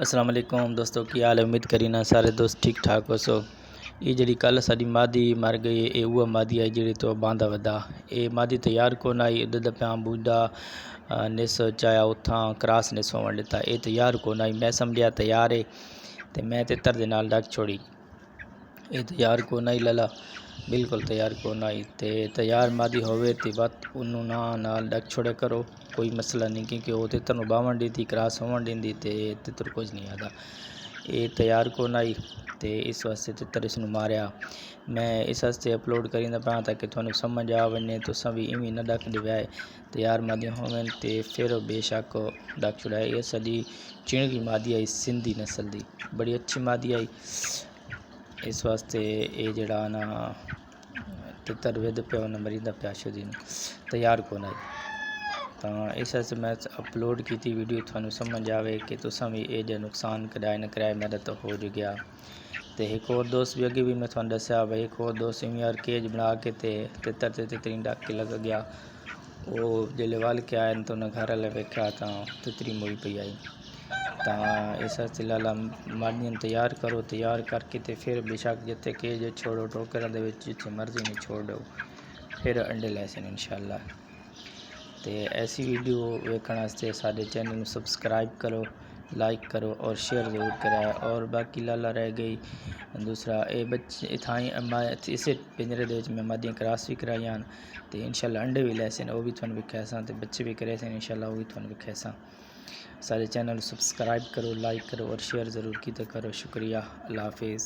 अस्सलाम वालेकुम दोस्तों, की हाल है। उम्मीद करी ना सारे दोस्त ठीक ठाक हो। सो ये जी कल साड़ी मादी मर गई, ये वह मादी आई जी तो बांधा वदा। ये मादी तैयार को आई, उद प्या बूढ़ा निसो चाया उथा क्रास निसो वन लिता। ये तैयार को आई, मैं समझिया तैयार है तो मैं तितर दे नाल डक छोड़ी। ये तैयार को आई लला, बिल्कुल तैयार को आई। तो तैयार मादी होवे तो बत उन्होंने नाल डक छोड़े करो, कोई मसला नहीं, क्योंकि वो तितर नूं बावन दी थी, क्रास होवन दी तो तितर कुछ नहीं आता। ये तैयार को आई तो इस वास्ते तितर इसनूं मारिया। मैं इस वास्ते अपलोड करींदा पां ताकि तुहानूं समझ आ वने, तुसां भी इवें न डक दिवाए। तैयार मादियां होवन तो फिर बेशक डक छुड़ाए। ये साडी चिणगी मादी आई, सिंधी नस्ल दी, बड़ी अच्छी मादी आई। इस वास्ते ये जड़ा ना तितर विद पे उन्हें मरीदा पिया शुदी तैयार को आई। तो इस वास्ते मैं अपलोड की थी वीडियो, थानू समझ आवे कि तुसां भी ये जो नुकसान कराए न कराए मेरा तो हो जो गया। तो एक और दोस्त भी अगे भी मैं थानू दस्या भाई, एक और दोस्त इवें यार केज बना के तितर ते तितरी डक के लग गया। वो जिले वाल के आए तो उन्हें घर वाले वेख्या तो तितरी मुई पई आई। तो इस वास्ते लाला मादियां तैयार करो, तैयार करके तो फिर बेशक जिते केज छोड़ो, टोकर जिथे मर्जी में छोड़ दो, फिर अंडे लैसन इंशाअल्लाह। तो ऐसी वीडियो वेखने वास्ते साडे चैनल में सब्सक्राइब करो, लाइक करो और शेयर ज़रूर कराए। और बाकी लाला रह गई दूसरा ये बच्चे थाई इसे पिंजरे मैं मादियां क्रास भी कराइया तो इंशाल्लाह अंडे भी लैसे, वो भी थोड़ा विखासा तो बच्चे भी करे इंशाल्लाह, वो भी थोड़ा विखासा। सारे चैनल सब्सक्राइब करो, लाइक करो और शेयर ज़रूर की करो। शुक्रिया, अल्लाह हाफिज़।